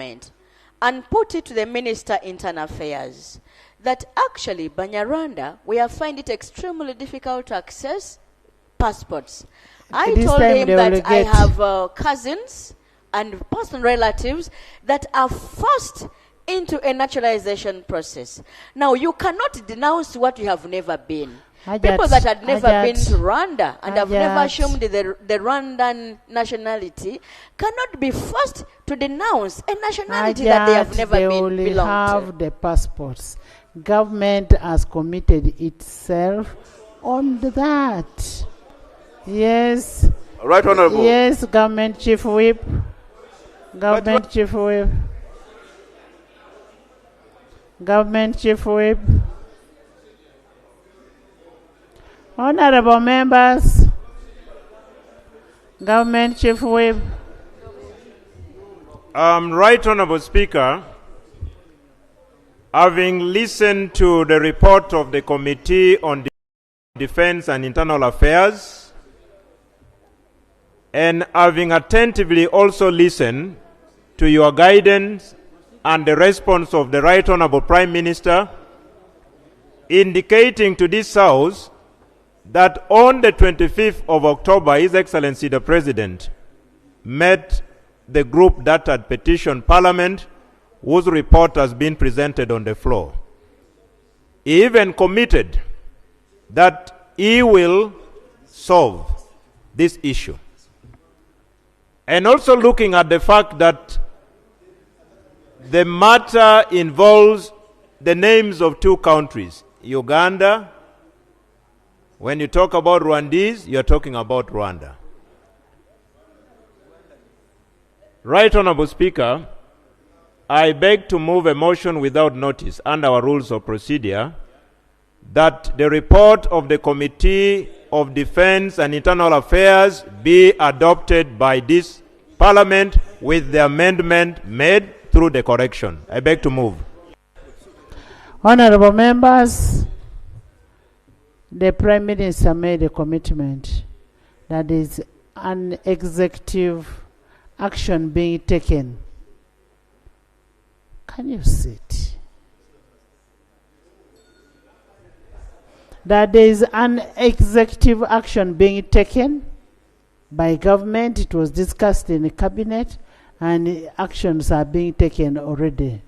Parliament and put it to the Minister Internal Affairs that actually Banyarwanda, we have find it extremely difficult to access passports. I told him that I have cousins and personal relatives that are forced into a naturalization process. Now, you cannot denounce what you have never been. People that had never been to Rwanda and have never assumed the Rwandan nationality cannot be forced to denounce a nationality that they have never been belonged to. They only have the passports. Government has committed itself on that. Yes. Right, Honorable. Yes, Government Chief Whip. Government Chief Whip. Government Chief Whip. Honorable members. Government Chief Whip. Right, Honorable Speaker. Having listened to the report of the Committee on Defense and Internal Affairs, and having attentively also listened to your guidance and the response of the Right Honorable Prime Minister, indicating to this House that on the 25th of October, His Excellency the President met the group that had petitioned Parliament, whose report has been presented on the floor. He even committed that he will solve this issue. And also looking at the fact that the matter involves the names of two countries, Uganda. When you talk about Rwandese, you're talking about Rwanda. Right, Honorable Speaker, I beg to move a motion without notice under our rules of procedure that the report of the Committee of Defense and Internal Affairs be adopted by this Parliament with the amendment made through the correction. I beg to move. Honorable members, the Prime Minister made a commitment that is an executive action being taken. Can you sit? That there is an executive action being taken by government. It was discussed in the cabinet and actions are being taken already.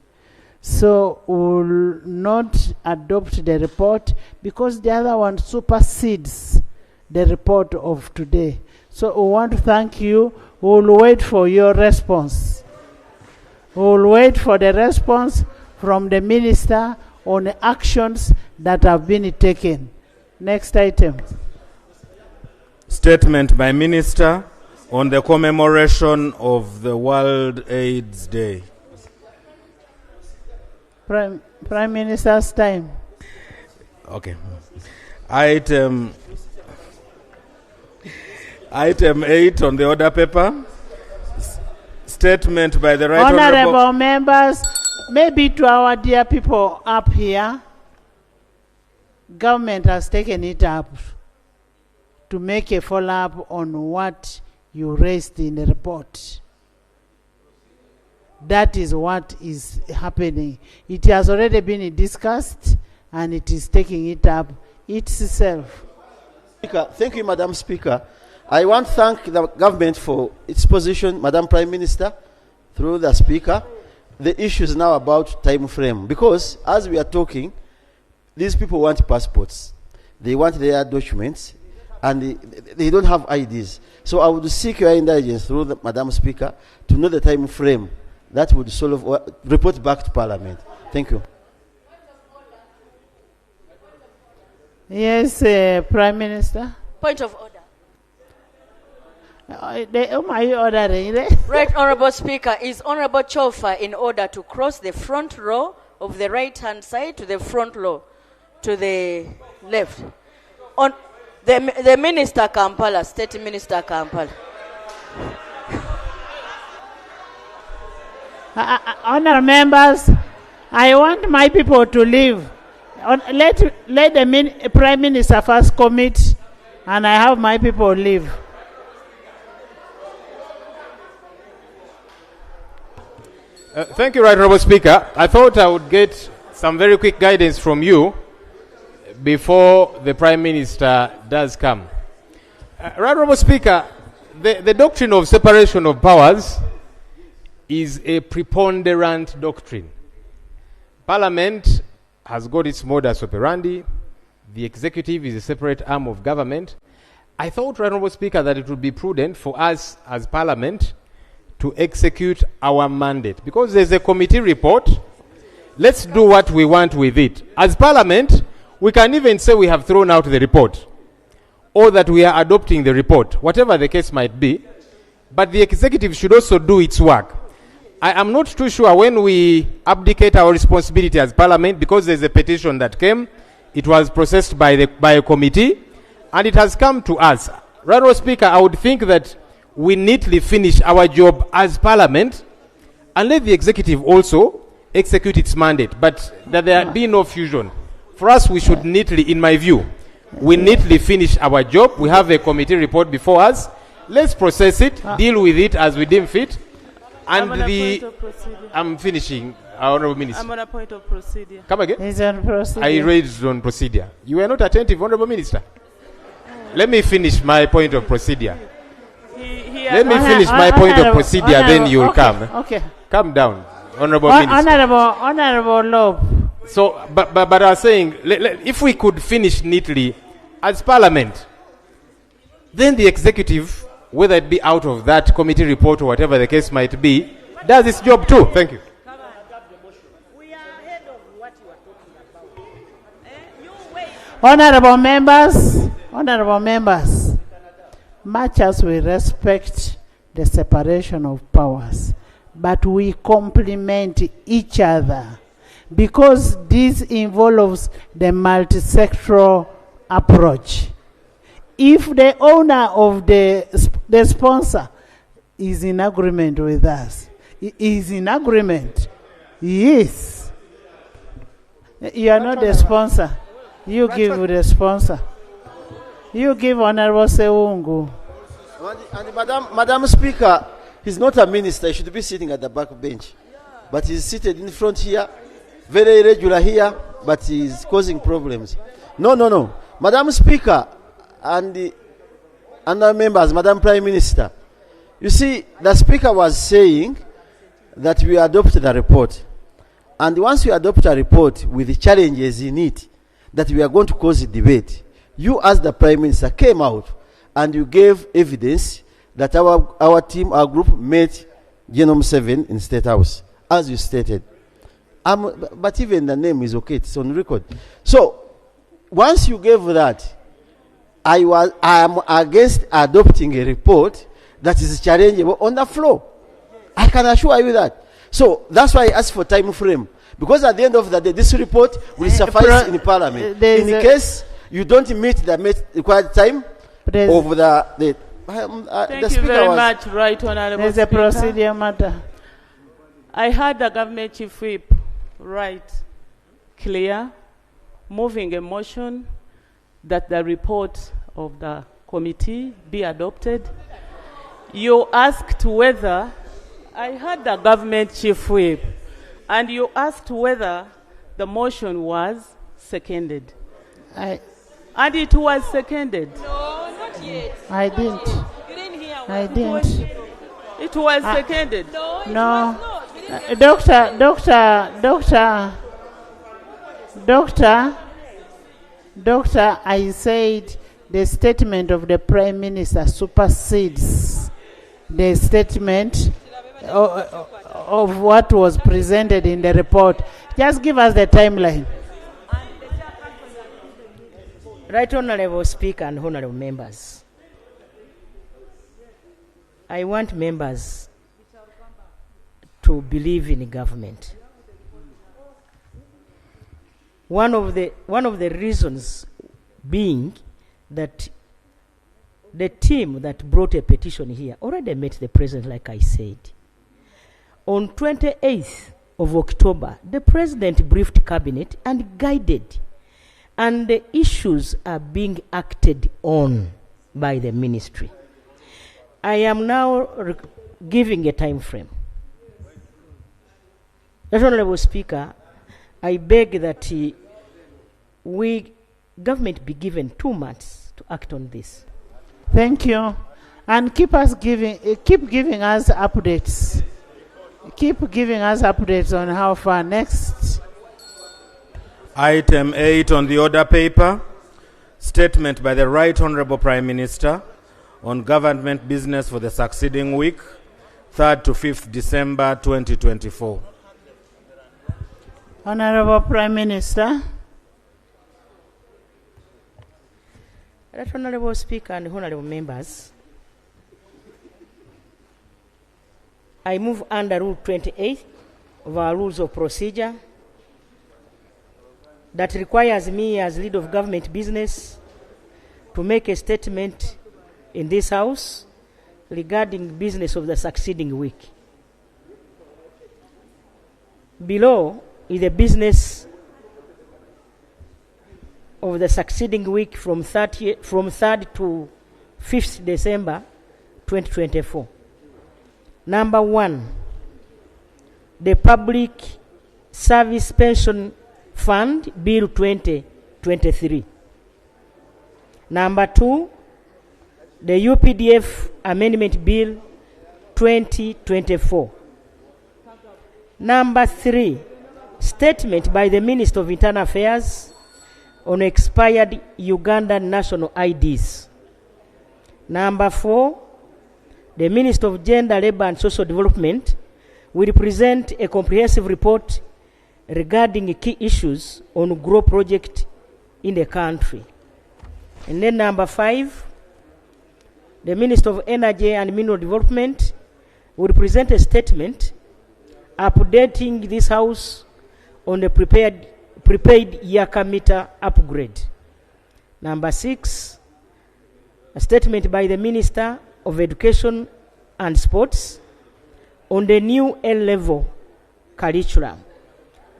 So we will not adopt the report because the other one supersedes the report of today. So we want to thank you. We will wait for your response. We will wait for the response from the minister on the actions that have been taken. Next item. Statement by Minister on the commemoration of the World AIDS Day. Prime Minister's time. Okay. Item 8 on the order paper. Statement by the Right Honorable members, maybe to our dear people up here, government has taken it up to make a follow-up on what you raised in the report. That is what is happening. It has already been discussed and it is taking it up itself. Thank you, Madam Speaker. I want to thank the government for its position, Madam Prime Minister, through the Speaker. The issue is now about time frame because as we are talking, these people want passports. They want their documents and they don't have IDs. So I would seek your indulgence through the Madam Speaker to know the time frame that would solve or report back to Parliament. Thank you. Yes, Prime Minister. Point of order. Whom are you ordering? Right, Honorable Speaker, is Honorable Chofa in order to cross the front row of the right-hand side to the front row to the left. On the Minister Kampala, State Minister Kampala. Honourable members, I want my people to leave. Let the Prime Minister first commit, and I have my people leave. Thank you, Right Honourable Speaker. I thought I would get some very quick guidance from you before the Prime Minister does come. Right Honourable Speaker, the doctrine of separation of powers is a preponderant doctrine. Parliament has got its modus operandi. The executive is a separate arm of government. I thought, Right Honourable Speaker, that it would be prudent for us as Parliament to execute our mandate. Because there's a committee report, let's do what we want with it. As Parliament, we can even say we have thrown out the report, or that we are adopting the report, whatever the case might be. But the executive should also do its work. I am not too sure when we abdicate our responsibility as Parliament, because there's a petition that came, it was processed by a committee, and it has come to us. Right Honourable Speaker, I would think that we neatly finish our job as Parliament and let the executive also execute its mandate, but that there be no fusion. For us, we should neatly, in my view, we neatly finish our job. We have a committee report before us. Let's process it, deal with it as we deem fit. And I'm finishing, Honourable Minister. I'm on a point of procedure. Come again? He's on procedure. I raised on procedure. You were not attentive, Honourable Minister. Let me finish my point of procedure. Let me finish my point of procedure, then you'll come. Okay. Calm down, Honourable Minister. Honourable Loeb. So, but I was saying, if we could finish neatly as Parliament, then the executive, whether it be out of that committee report or whatever the case might be, does its job too. Thank you. We are ahead of what you are talking about. You wait. Honourable members, much as we respect the separation of powers, but we complement each other, because this involves the multi-sectoral approach. If the owner of the sponsor is in agreement with us, is in agreement, yes. You are not the sponsor. You give the sponsor. You give Honorable Seungu. And Madam Speaker, he's not a minister. He should be sitting at the back bench. But he's seated in front here, very irregular here, but he's causing problems. No. Madam Speaker and the other members, Madam Prime Minister, you see, the Speaker was saying that we adopt the report. And once we adopt a report with the challenges in it, that we are going to cause a debate, you as the Prime Minister came out and you gave evidence that our team, our group met Genome 7 in State House, as you stated. But even the name is okay, it's on record. So, once you gave that, I am against adopting a report that is challengeable on the floor. I can assure you that. So, that's why I asked for time frame. Because at the end of the day, this report will suffice in Parliament. In case you don't meet the required time over the Thank you very much, Right Honourable There's a procedure matter. I heard the government chief whip clear, moving a motion that the report of the committee be adopted. You asked whether, I heard the government chief whip, and you asked whether the motion was seconded. And it was seconded. No, not yet. I didn't. You didn't hear what I didn't. It was seconded. No, it No. was not. We didn't Doctor, I said the statement of the Prime Minister supersedes the statement of what was presented in the report. Just give us the timeline. Right Honourable Speaker and Honourable members, I want members to believe in government. One of the reasons being that the team that brought a petition here already met the president, like I said. On 28th of October, the president briefed cabinet and guided, and the issues are being acted on by the ministry. I am now giving a time frame. Right Honorable Speaker, I beg that government be given 2 months to act on this. Thank you. And keep giving us updates. Keep giving us updates on how far next. Item 8 on the order paper, statement by the Right Honorable Prime Minister on government business for the succeeding week, 3rd to 5th December 2024. Honorable Prime Minister. Right Honorable Speaker and Honorable Members, I move under Rule 28 of our Rules of Procedure that requires me as leader of government business to make a statement in this House regarding business of the succeeding week. Below is the business of the succeeding week from 3rd to 5th December 2024. Number 1, the Public Service Pension Fund Bill 2023. Number 2, the UPDF Amendment Bill 2024. Number 3, statement by the Minister of Internal Affairs on expired Ugandan national IDs. Number 4, the Minister of Gender, Labour and Social Development will present a comprehensive report regarding key issues on GROW project in the country. And then number 5, the Minister of Energy and Mineral Development will present a statement updating this House on the prepaid YKM meter upgrade. Number 6, a statement by the Minister of Education and Sports on the new A-level curriculum.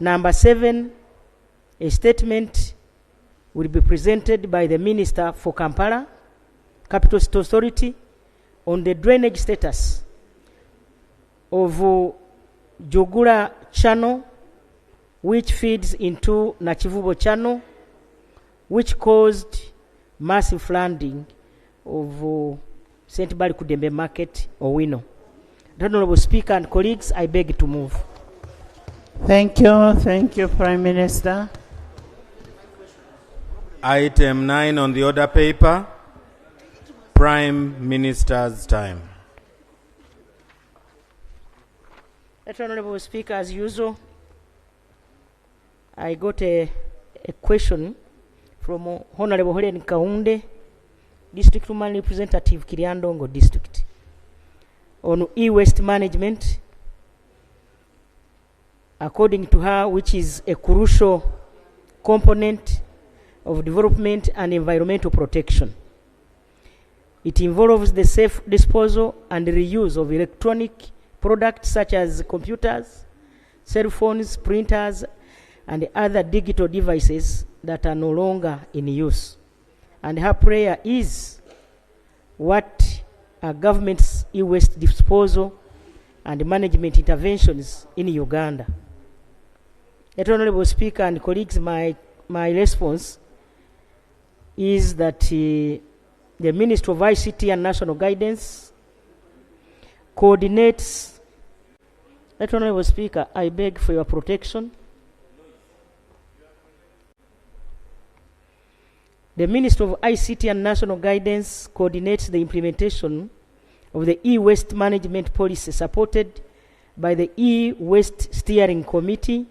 Number 7, a statement will be presented by the Minister for Kampala, Capital City Authority, on the drainage status of Jogula Channel, which feeds into Nachivubo Channel, which caused massive flooding of St. Barry Kudembe Market, Owino. Honorable Speaker and colleagues, I beg to move. Thank you, Prime Minister. Item 9 on the order paper, Prime Minister's time. Honorable Speaker, as usual, I got a question from Honorable Helen Kaunde, District Woman Representative Kiriandongo District, on e-waste management, according to her, which is a crucial component of development and environmental protection. It involves the safe disposal and reuse of electronic products such as computers, cell phones, printers, and other digital devices that are no longer in use. And her prayer is what are government's e-waste disposal and management interventions in Uganda. Honorable Speaker and colleagues, my response is that the Ministry of ICT and National Guidance coordinates. Honorable Speaker, I beg for your protection. The Ministry of ICT and National Guidance coordinates the implementation of the e-waste management policy supported by the e-waste steering committee,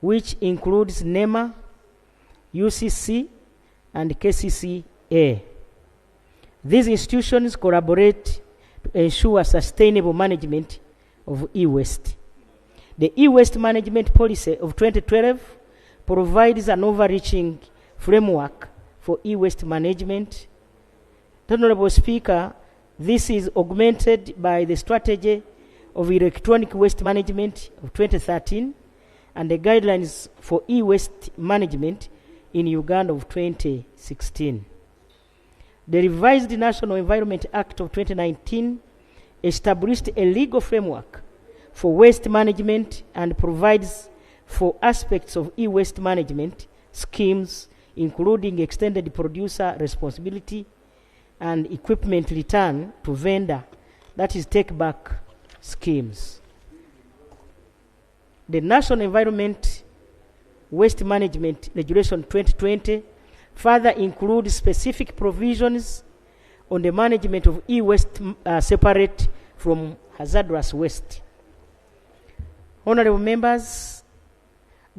which includes NEMA, UCC, and KCCA. These institutions collaborate to ensure sustainable management of e-waste. The e-waste management policy of 2012 provides an overreaching framework for e-waste management. Honorable Speaker, this is augmented by the strategy of electronic waste management of 2013 and the guidelines for e-waste management in Uganda of 2016. The revised National Environment Act of 2019 established a legal framework for waste management and provides for aspects of e-waste management schemes, including extended producer responsibility and equipment return to vendor, that is take-back schemes. The National Environment Waste Management Regulation 2020 further includes specific provisions on the management of e-waste separate from hazardous waste. Honorable members,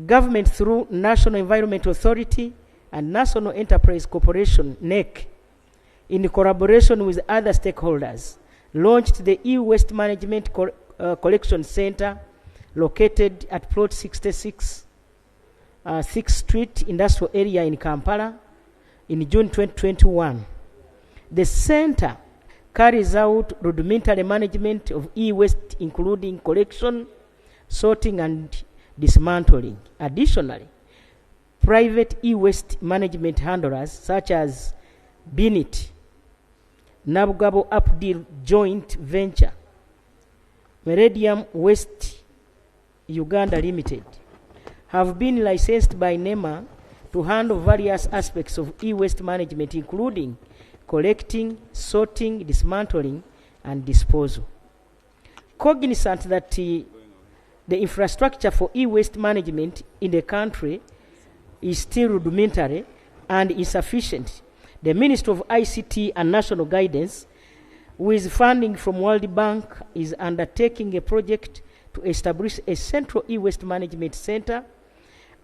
government through National Environment Authority and National Enterprise Corporation, NEC, in collaboration with other stakeholders, launched the e-waste management collection center located at plot 66, 6th Street Industrial Area in Kampala in June 2021. The center carries out rudimentary management of e-waste, including collection, sorting, and dismantling. Additionally, private e-waste management handlers such as Binit, Nabugabo Updeal Joint Venture, Meridium Waste Uganda Limited, have been licensed by NEMA to handle various aspects of e-waste management, including collecting, sorting, dismantling, and disposal. Cognizant that the infrastructure for e-waste management in the country is still rudimentary and insufficient, the Ministry of ICT and National Guidance, with funding from World Bank, is undertaking a project to establish a central e-waste management center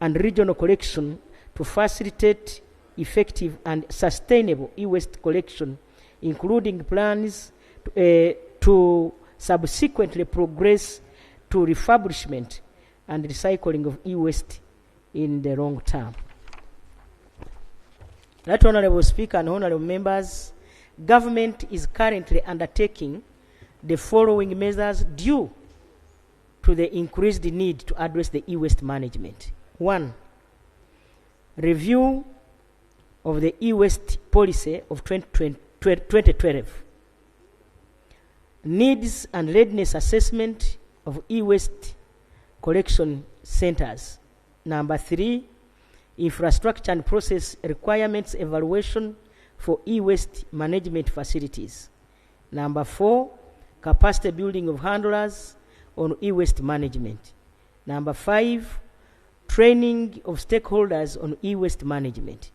and regional collection to facilitate effective and sustainable e-waste collection, including plans to subsequently progress to refurbishment and recycling of e-waste in the long term. That, Honorable Speaker and Honorable Members, government is currently undertaking the following measures due to the increased need to address the e-waste management. 1. Review of the e-waste policy of 2012. Needs and readiness assessment of e-waste collection centers. Number 3, infrastructure and process requirements evaluation for e-waste management facilities. Number 4, capacity building of handlers on e-waste management. Number 5, training of stakeholders on e-waste management.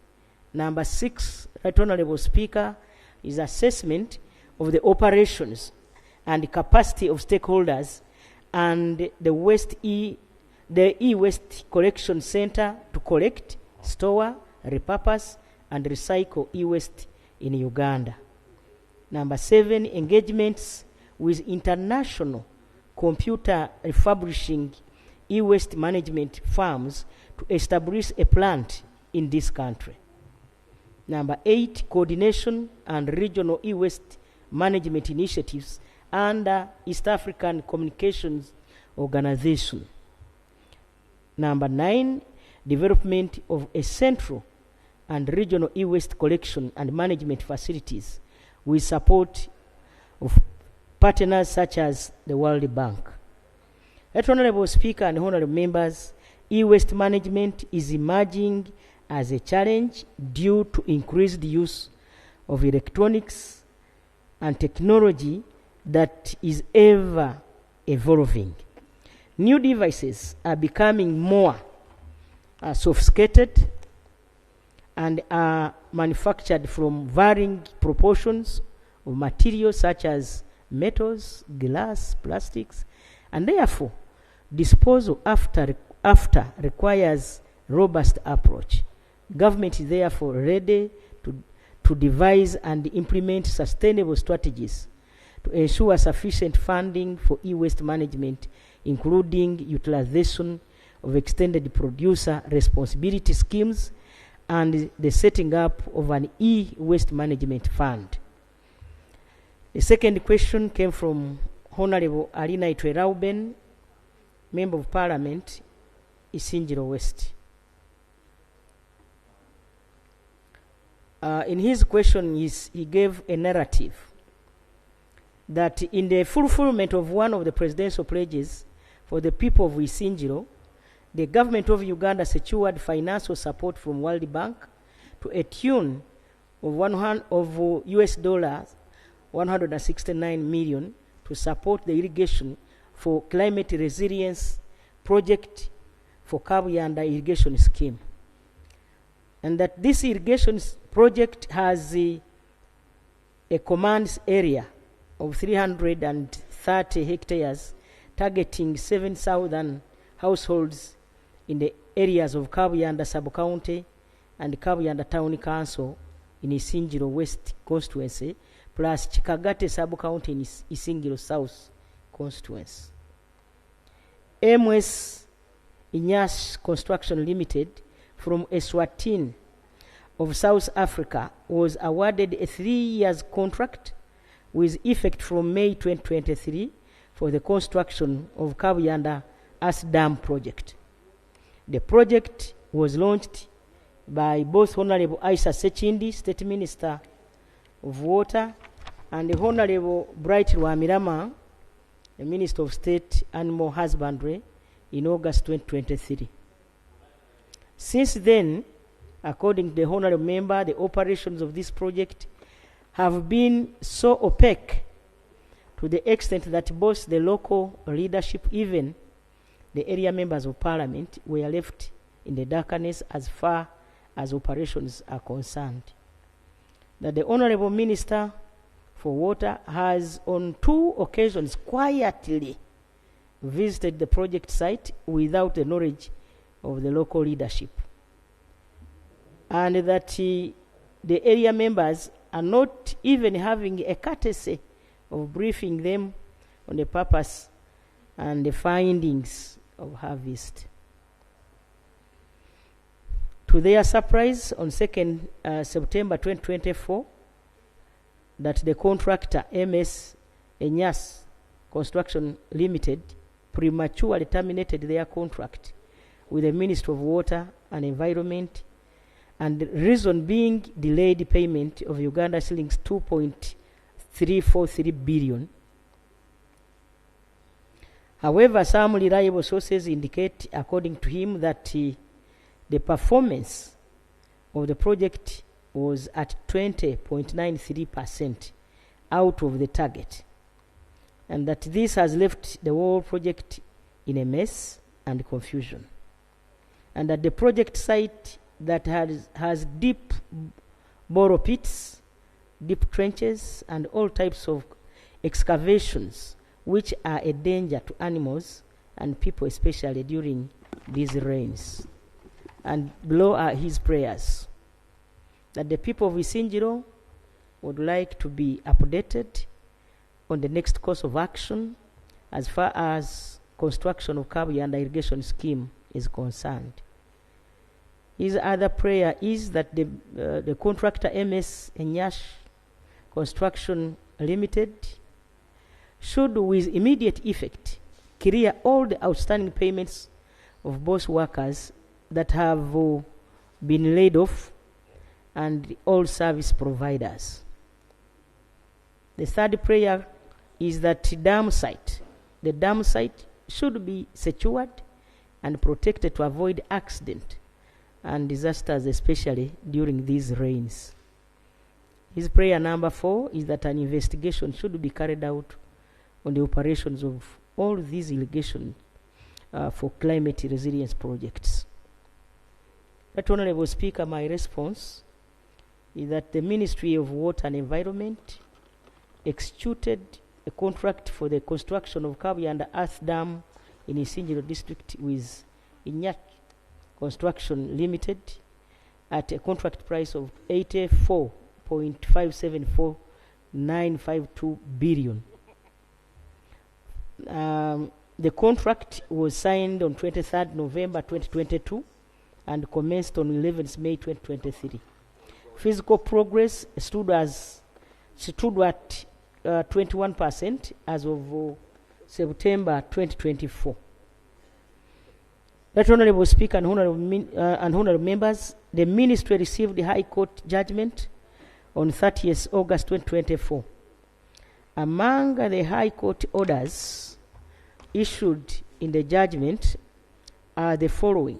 Number 6, Right Honorable Speaker, is assessment of the operations and capacity of stakeholders and the e-waste collection center to collect, store, repurpose, and recycle e-waste in Uganda. Number 7, engagements with international computer refurbishing e-waste management firms to establish a plant in this country. Number 8, coordination and regional e-waste management initiatives under East African Communications Organization. Number 9, development of a central and regional e-waste collection and management facilities with support of partners such as the World Bank. Right Honorable Speaker and Honorable Members, e-waste management is emerging as a challenge due to increased use of electronics and technology that is ever evolving. New devices are becoming more sophisticated and are manufactured from varying proportions of materials such as metals, glass, plastics, and therefore disposal after requires robust approach. Government is therefore ready to devise and implement sustainable strategies to ensure sufficient funding for e-waste management, including utilization of extended producer responsibility schemes and the setting up of an e-waste management fund. The second question came from Honorable Alina Itwe-Rauben, Member of Parliament, Isingiro West. In his question, he gave a narrative that in the fulfillment of one of the presidential pledges for the people of Isingiro, the government of Uganda secured financial support from World Bank to a tune of US dollars 169 million to support the irrigation for climate resilience project for Kabuyanda irrigation scheme. And that this irrigation project has a command area of 330 hectares, targeting 7,000 households in the areas of Kabuyanda sub-county and Kabuyanda town council in Isingiro West constituency, plus Chikagate sub-county in Isingiro South constituency. MS Inyas Construction Limited from Eswatini of South Africa was awarded a 3-year contract with effect from May 2023 for the construction of Kabuyanda As Dam project. The project was launched by both Honorable Isa Sechindi, State Minister of Water, and the Honorable Bright Rwamirama, the Minister of State Animal Husbandry, in August 2023. Since then, according to the Honorable Member, the operations of this project have been so opaque to the extent that both the local leadership, even the area members of parliament, were left in the darkness as far as operations are concerned. That the Honorable Minister for Water has on 2 occasions quietly visited the project site without the knowledge of the local leadership. And that the area members are not even having a courtesy of briefing them on the purpose and the findings of harvest. To their surprise, on 2nd September 2024, that the contractor MS Enyas Construction Limited prematurely terminated their contract with the Ministry of Water and Environment, and the reason being delayed payment of Uganda shillings 2.343 billion. However, some reliable sources indicate, according to him, that the performance of the project was at 20.93% out of the target, and that this has left the whole project in a mess and confusion, and that the project site that has deep borrow pits, deep trenches, and all types of excavations which are a danger to animals and people, especially during these rains. And below are his prayers that the people of Isingiro would like to be updated on the next course of action as far as construction of Kabuyanda irrigation scheme is concerned. His other prayer is that the contractor MS Enyash Construction Limited should, with immediate effect, clear all the outstanding payments of both workers that have been laid off and all service providers. The third prayer is that the dam site should be secured and protected to avoid accident and disasters, especially during these rains. His prayer number 4 is that an investigation should be carried out on the operations of all these irrigation for climate resilience projects. But, Honorable Speaker, my response is that the Ministry of Water and Environment executed a contract for the construction of Kabuyanda Earth Dam in Isingiro district with Inyat Construction Limited at a contract price of 84.574952 billion. The contract was signed on 23rd November 2022 and commenced on 11th May 2023. Physical progress stood at 21% as of September 2024. That, Honorable Speaker and honorable members, the Ministry received the High Court judgment on 30th August 2024, Among the High Court orders issued in the judgment are the following,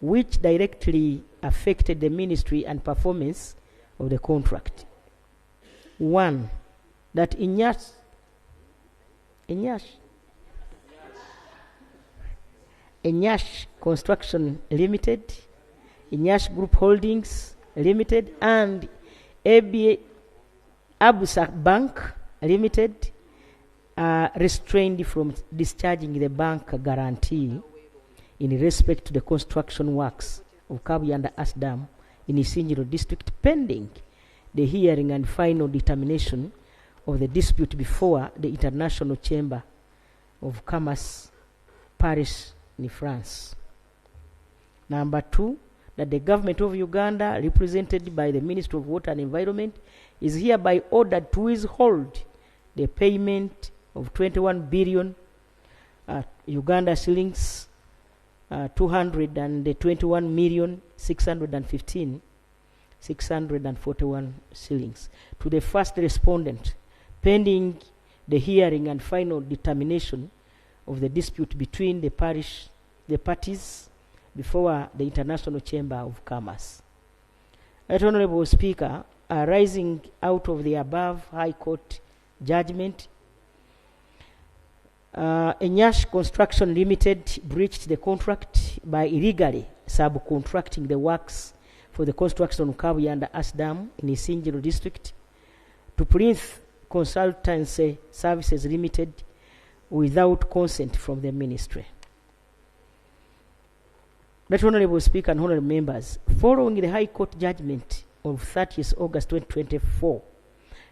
which directly affected the ministry and performance of the contract. 1. That Inyash Construction Limited, Inyash Group Holdings Limited, and Abusa Bank Limited are restrained from discharging the bank guarantee in respect to the construction works of Kabuyanda Ash Dam in Isingiro district, pending the hearing and final determination of the dispute before the International Chamber of Commerce, Paris, in France. Number 2, that the government of Uganda, represented by the Ministry of Water and Environment, is hereby ordered to withhold the payment of 21 billion Uganda shillings, 221,615,641 shillings to the first respondent, pending the hearing and final determination of the dispute between the parties before the International Chamber of Commerce. Right Honorable Speaker, arising out of the above High Court judgment, Inyash Construction Limited breached the contract by illegally subcontracting the works for the construction of Kabuyanda Ash Dam in Isingiro district to Prince Consultancy Services Limited without consent from the ministry. Right Honorable Speaker and Honorable Members, following the High Court judgment of 30th August 2024,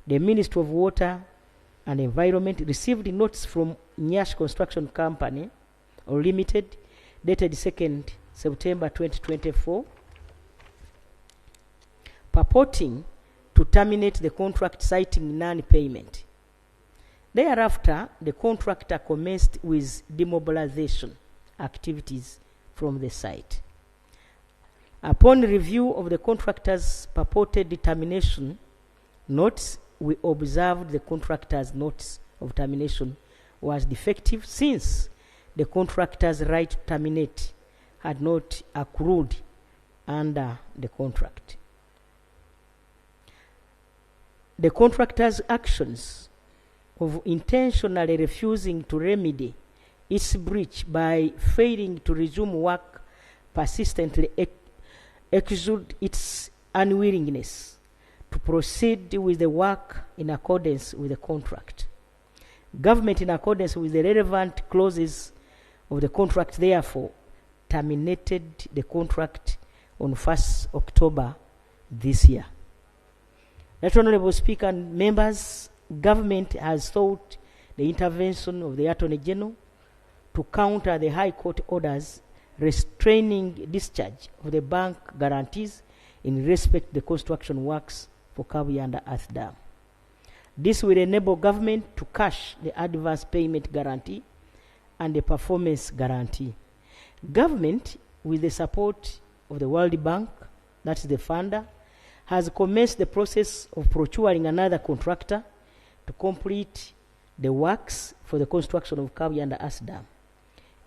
the Ministry of Water and Environment received notice from Inyash Construction Company or Limited, dated 2nd September 2024, purporting to terminate the contract, citing non-payment. Thereafter, the contractor commenced with demobilization activities from the site. Upon review of the contractor's purported determination notes, we observed the contractor's notice of termination was defective, since the contractor's right to terminate had not accrued under the contract. The contractor's actions of intentionally refusing to remedy its breach by failing to resume work persistently exuded its unwillingness to proceed with the work in accordance with the contract. Government, in accordance with the relevant clauses of the contract, therefore terminated the contract on 1st October this year. Right Honorable Speaker and members, government has sought the intervention of the Attorney General to counter the High Court orders restraining discharge of the bank guarantees in respect to the construction works for Kabuyanda Ash Dam. This will enable government to cash the advance payment guarantee and the performance guarantee. Government, with the support of the World Bank, that is the funder, has commenced the process of procuring another contractor to complete the works for the construction of Kabuyanda Ash Dam.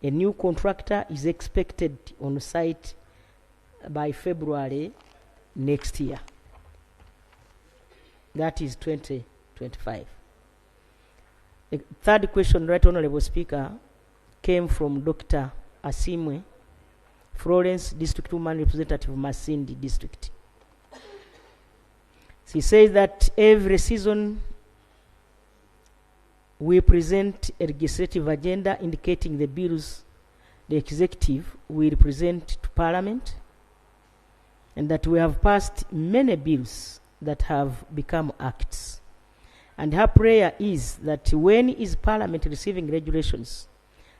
A new contractor is expected on site by February next year. That is 2025. The third question, Right Honorable Speaker, came from Dr. Asimwe Florence, District Woman Representative of Masindi District. She says that every season we present a legislative agenda indicating the bills the executive will present to Parliament, and that we have passed many bills that have become acts. And her prayer is that when is Parliament receiving regulations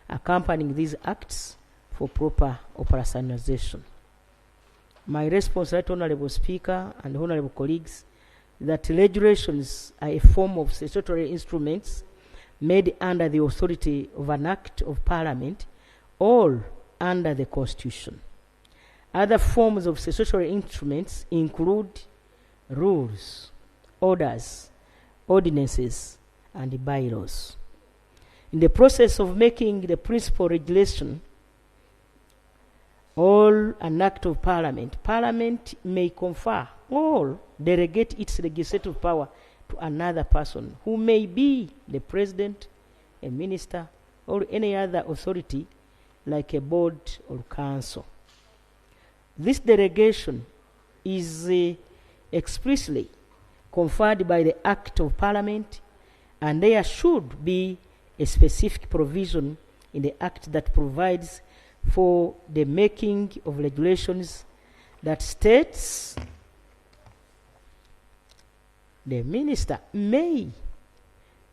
accompanying these acts for proper operationalization? My response, Right Honorable Speaker and Honorable colleagues, that regulations are a form of statutory instruments made under the authority of an act of Parliament or under the Constitution. Other forms of statutory instruments include rules, orders, ordinances, and bylaws. In the process of making the principal regulation all an act of Parliament, Parliament may confer or delegate its legislative power to another person who may be the President, a minister, or any other authority like a board or council. This delegation is explicitly conferred by the Act of Parliament, and there should be a specific provision in the Act that provides for the making of regulations that states the minister may,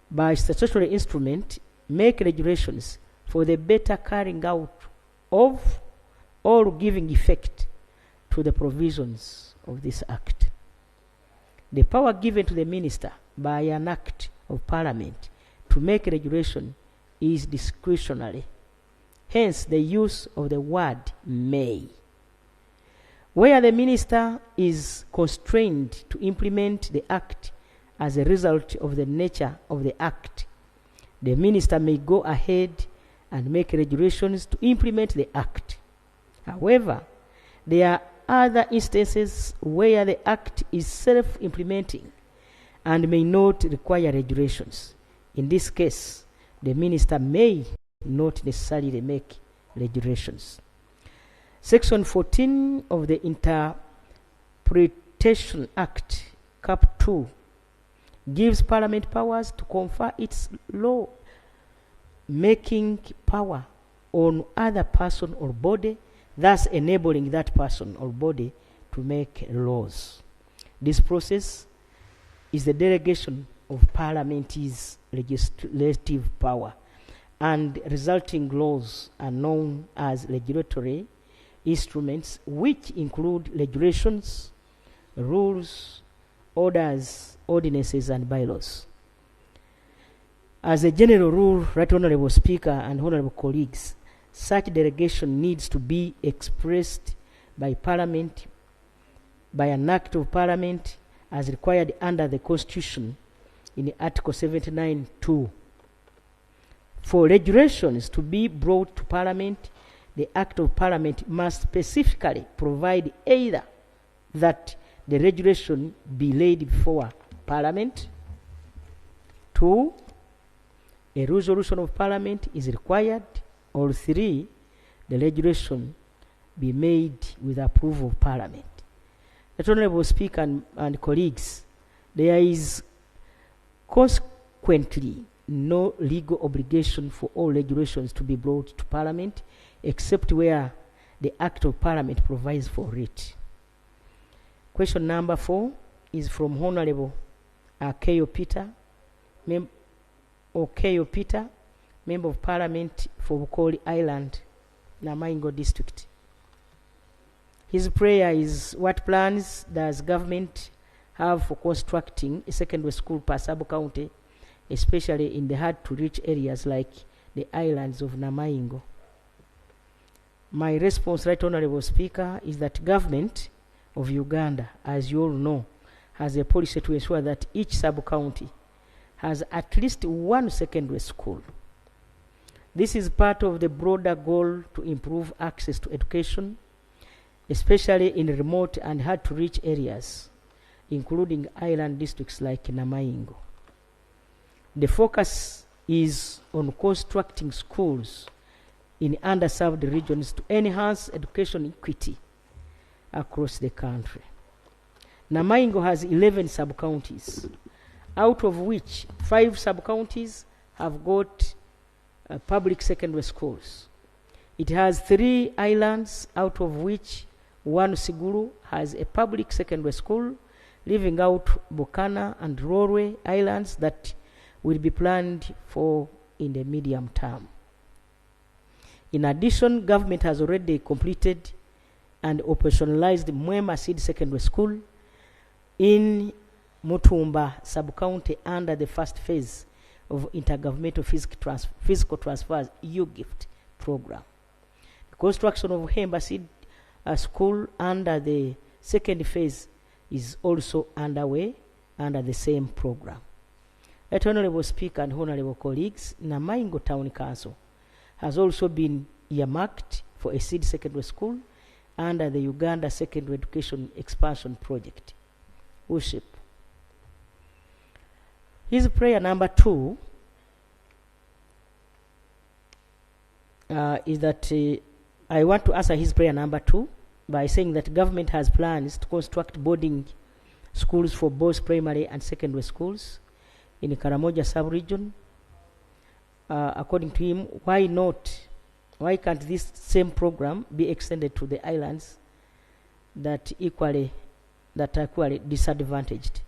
by statutory instrument, make regulations for the better carrying out of or giving effect to the provisions of this Act. The power given to the minister by an Act of Parliament to make regulation is discretionary. Hence, the use of the word may. Where the minister is constrained to implement the Act as a result of the nature of the Act, the minister may go ahead and make regulations to implement the Act. However, there are other instances where the Act is self-implementing and may not require regulations. In this case, the minister may not necessarily make regulations. Section 14 of the Interpretation Act, Cap 2, gives Parliament powers to confer its law-making power on other person or body, thus enabling that person or body to make laws. This process is the delegation of Parliament's legislative power, and resulting laws are known as regulatory instruments, which include regulations, rules, orders, ordinances, and bylaws. As a general rule, Right Honourable Speaker and Honourable colleagues, such delegation needs to be expressed by Parliament, by an Act of Parliament, as required under the Constitution in Article 79(2). For regulations to be brought to Parliament, the Act of Parliament must specifically provide either that the regulation be laid before Parliament, 2, a resolution of Parliament is required, or 3, the regulation be made with approval of Parliament. Honourable Speaker and colleagues, there is consequently no legal obligation for all regulations to be brought to Parliament, except where the Act of Parliament provides for it. Question number 4 is from Honourable Keyo Peter, Member of Parliament for Bukoli Island, Namaingo District. His prayer is, what plans does government have for constructing a secondary school per sub-county, especially in the hard-to-reach areas like the islands of Namaingo? My response, Right Honourable Speaker, is that government of Uganda, as you all know, has a policy to ensure that each sub-county has at least one secondary school. This is part of the broader goal to improve access to education, especially in remote and hard-to-reach areas, including island districts like Namaingo. The focus is on constructing schools in underserved regions to enhance education equity across the country. Namaingo has 11 sub-counties, out of which 5 sub-counties have got public secondary schools. It has 3 islands, out of which 1 Siguru has a public secondary school, leaving out Bukana and Rorwe islands that will be planned for in the medium term. In addition, government has already completed and operationalized Mwema Seed Secondary School in Mutumba sub-county under the first phase of Intergovernmental Physical Transfers U-Gift program. The construction of Hemba Seed School under the second phase is also underway under the same program. Right Honourable Speaker and Honourable colleagues, Namaingo Town Council has also been earmarked for a seed secondary school under the Uganda Secondary Education Expansion Project. Worship. His prayer number 2 is that I want to answer his prayer number 2 by saying that government has plans to construct boarding schools for both primary and secondary schools in the Karamoja sub-region. According to him, why not? Why can't this same program be extended to the islands that are equally disadvantaged?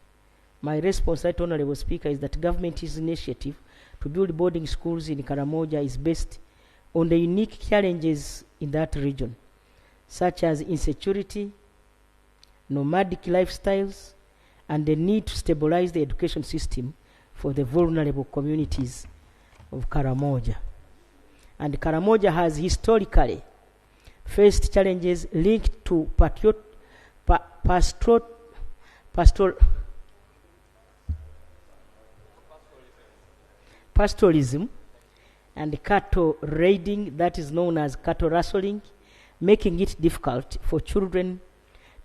My response, Right Honourable Speaker, is that government's initiative to build boarding schools in Karamoja is based on the unique challenges in that region, such as insecurity, nomadic lifestyles, and the need to stabilize the education system for the vulnerable communities of Karamoja. And Karamoja has historically faced challenges linked to pastoralism and cattle raiding, that is known as cattle rustling, making it difficult for children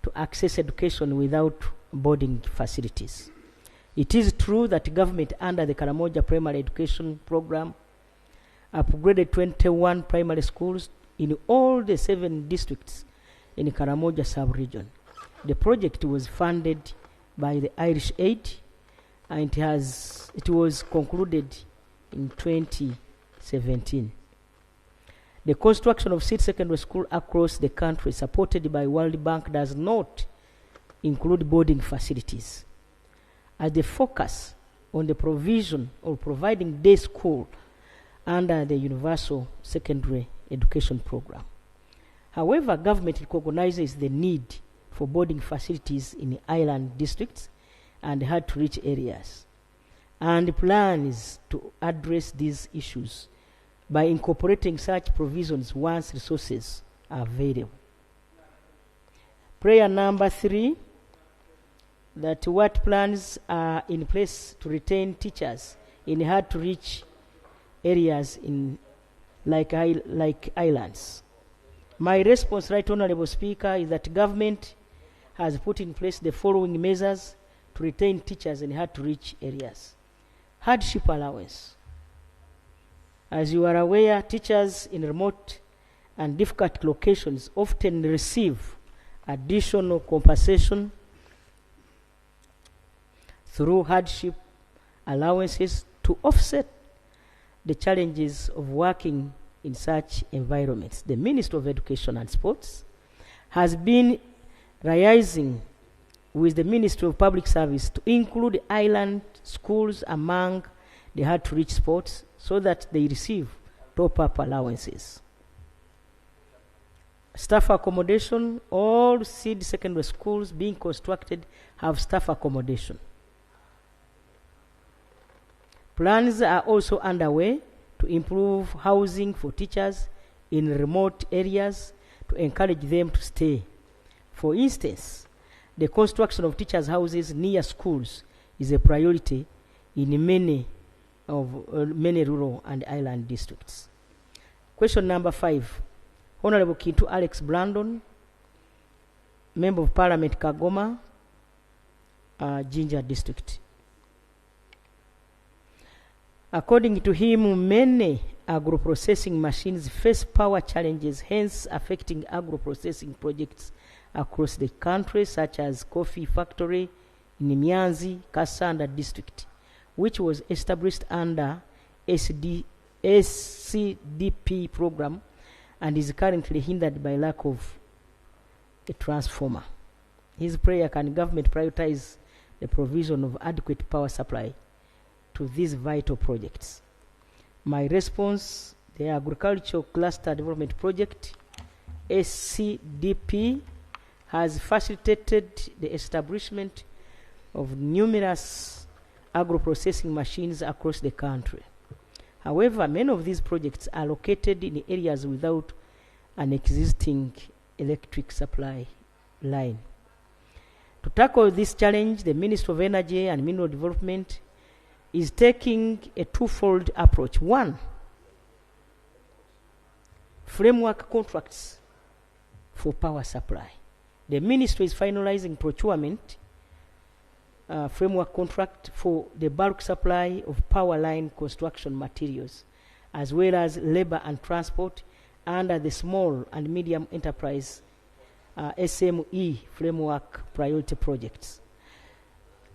to access education without boarding facilities. It is true that government under the Karamoja Primary Education Program upgraded 21 primary schools in all the 7 districts in the Karamoja sub-region. The project was funded by the Irish Aid, and it was concluded in 2017. The construction of seed secondary schools across the country supported by World Bank does not include boarding facilities, as the focus on the provision or providing day school under the Universal Secondary Education Program. However, government recognizes the need for boarding facilities in the island districts and hard-to-reach areas, and plans to address these issues by incorporating such provisions once resources are available. Prayer number 3, that what plans are in place to retain teachers in hard-to-reach areas in like islands. My response, Right Honourable Speaker, is that government has put in place the following measures to retain teachers in hard-to-reach areas. Hardship allowance. As you are aware, teachers in remote and difficult locations often receive additional compensation through hardship allowances to offset the challenges of working in such environments. The Ministry of Education and Sports has been liaising with the Ministry of Public Service to include island schools among the hard-to-reach spots so that they receive top-up allowances. Staff accommodation. All seed secondary schools being constructed have staff accommodation. Plans are also underway to improve housing for teachers in remote areas to encourage them to stay. For instance, the construction of teachers' houses near schools is a priority in many rural and island districts. Question number 5. Honorable Kintu Alex Brandon, Member of Parliament Kagoma, Jinja District. According to him, many agro-processing machines face power challenges, hence affecting agro-processing projects across the country, such as coffee factory in Nyanzi, Kasanda district, which was established under SCDP program and is currently hindered by lack of a transformer. His prayer: can government prioritize the provision of adequate power supply to these vital projects? My response: the Agricultural Cluster Development Project, SCDP, has facilitated the establishment of numerous agro-processing machines across the country. However, many of these projects are located in areas without an existing electric supply line. To tackle this challenge, the Ministry of Energy and Mineral Development is taking a twofold approach. One, framework contracts for power supply. The ministry is finalizing procurement framework contract for the bulk supply of power line construction materials, as well as labor and transport under the small and medium enterprise SME framework priority projects.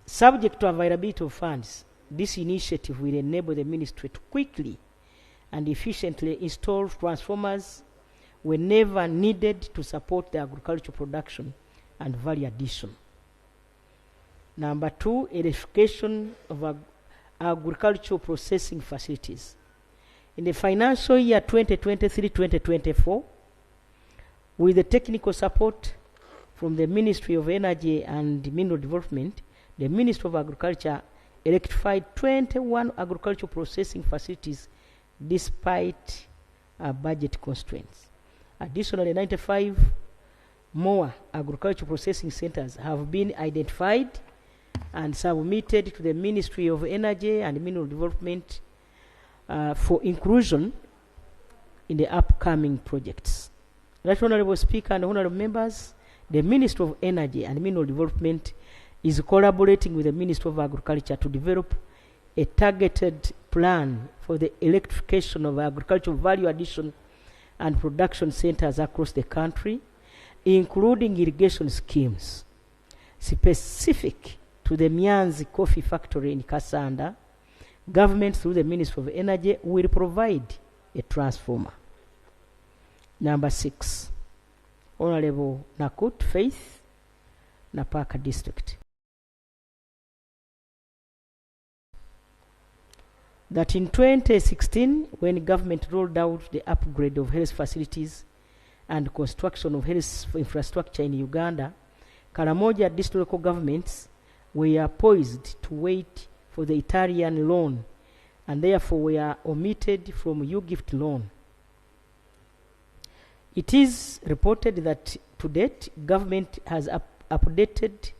Subject to availability of funds, this initiative will enable the ministry to quickly and efficiently install transformers whenever needed to support the agricultural production and value addition. Number two, electrification of agricultural processing facilities. In the financial year 2023-2024, with the technical support from the Ministry of Energy and Mineral Development, the Ministry of Agriculture electrified 21 agricultural processing facilities despite budget constraints. Additionally, 95 more agricultural processing centers have been identified and submitted to the Ministry of Energy and Mineral Development for inclusion in the upcoming projects. Right Honorable Speaker and Honorable Members, the Ministry of Energy and Mineral Development is collaborating with the Ministry of Agriculture to develop a targeted plan for the electrification of agricultural value addition and production centers across the country, including irrigation schemes specific to the Mianzi Coffee Factory in Kasanda. Government, through the Ministry of Energy, will provide a transformer. Number 6, Honorable Nakut Faith, Napaka District. That in 2016, when government rolled out the upgrade of health facilities and construction of health infrastructure in Uganda, Karamoja district local governments were poised to wait for the Italian loan and therefore were omitted from UGIFT loan. It is reported that to date, government has upgraded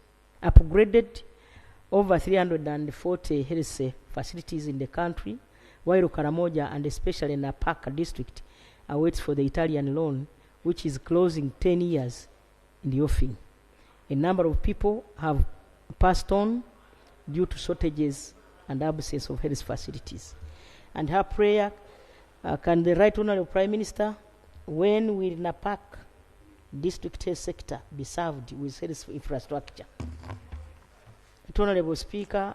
over 340 health facilities in the country, while Karamoja and especially Napaka district awaits for the Italian loan, which is closing 10 years in the offing. A number of people have passed on due to shortages and absence of health facilities. And her prayer, can the Right Honorable Prime Minister, when will Napak district health sector be served with health infrastructure? Honorable Speaker,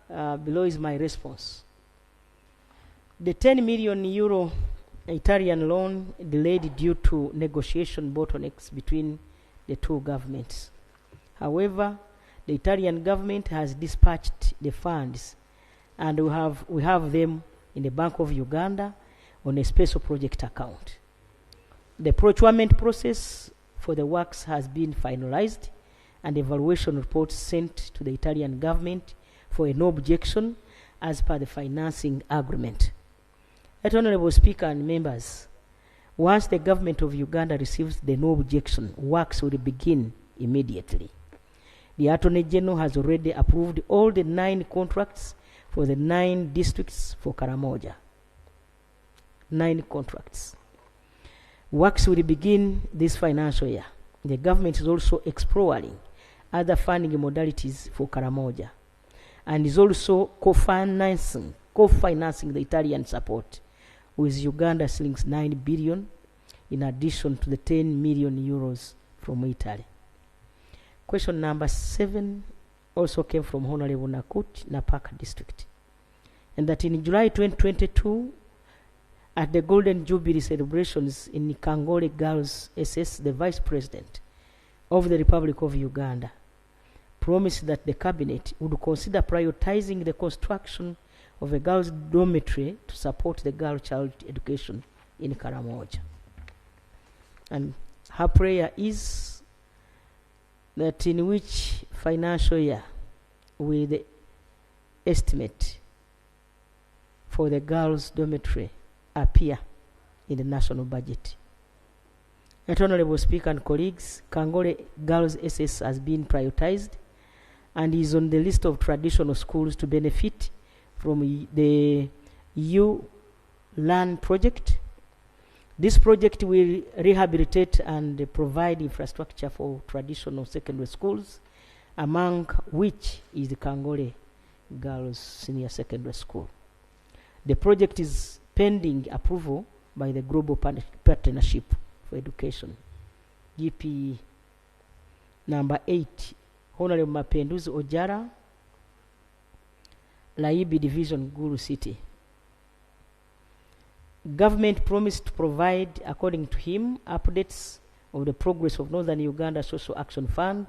below is my response. The 10 million euro Italian loan delayed due to negotiation bottlenecks between the two governments. However, the Italian government has dispatched the funds, and we have them in the Bank of Uganda on a special project account. The procurement process for the works has been finalized, and evaluation reports sent to the Italian government for a no objection as per the financing agreement. Honorable Speaker and members, once the government of Uganda receives the no objection, works will begin immediately. The Attorney General has already approved all the 9 contracts for the 9 districts for Karamoja. 9 contracts. Works will begin this financial year. The government is also exploring other funding modalities for Karamoja, and is also co-financing the Italian support with Uganda shillings 9 billion in addition to the 10 million euros from Italy. Question number 7 also came from Honorable Nakut, Napaka District, and that in July 2022, at the Golden Jubilee celebrations in Kangole Girls SS, the Vice President of the Republic of Uganda promised that the cabinet would consider prioritizing the construction of a girls' dormitory to support the girl child education in Karamoja. And her prayer is that in which financial year will the estimate for the girls' dormitory appear in the national budget. Honorable Speaker and colleagues, Kangole Girls SS has been prioritized and is on the list of traditional schools to benefit from the U-Learn project. This project will rehabilitate and provide infrastructure for traditional secondary schools, among which is the Kangole Girls Senior Secondary School. The project is pending approval by the Global Partnership for Education, GP number 8, Honorable Mapenduzi Ojara, Laibi Division, Gulu City. Government promised to provide, according to him, updates of the progress of Northern Uganda Social Action Fund,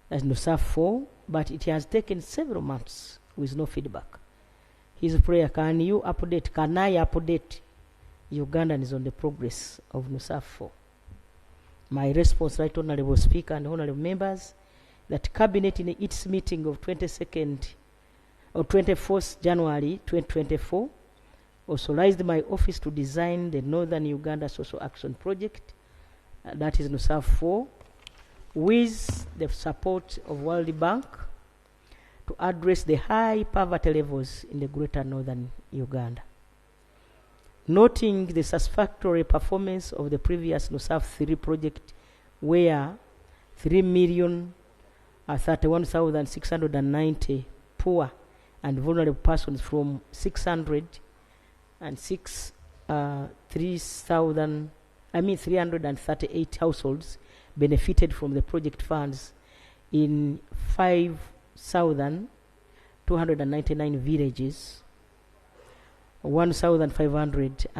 as NUSAF 4, but it has taken several months with no feedback. His prayer, can I update Ugandans on the progress of NUSAF 4? My response, Right Honorable Speaker and Honorable Members, that Cabinet in its meeting of 24th January 2024 authorized my office to design the Northern Uganda Social Action Project, that is NUSAF 4, with the support of World Bank to address the high poverty levels in the greater Northern Uganda. Noting the satisfactory performance of the previous NUSAF 3 project, where 3,031,690 poor and vulnerable persons from 338 households benefited from the project funds in 5,299 villages, 1,500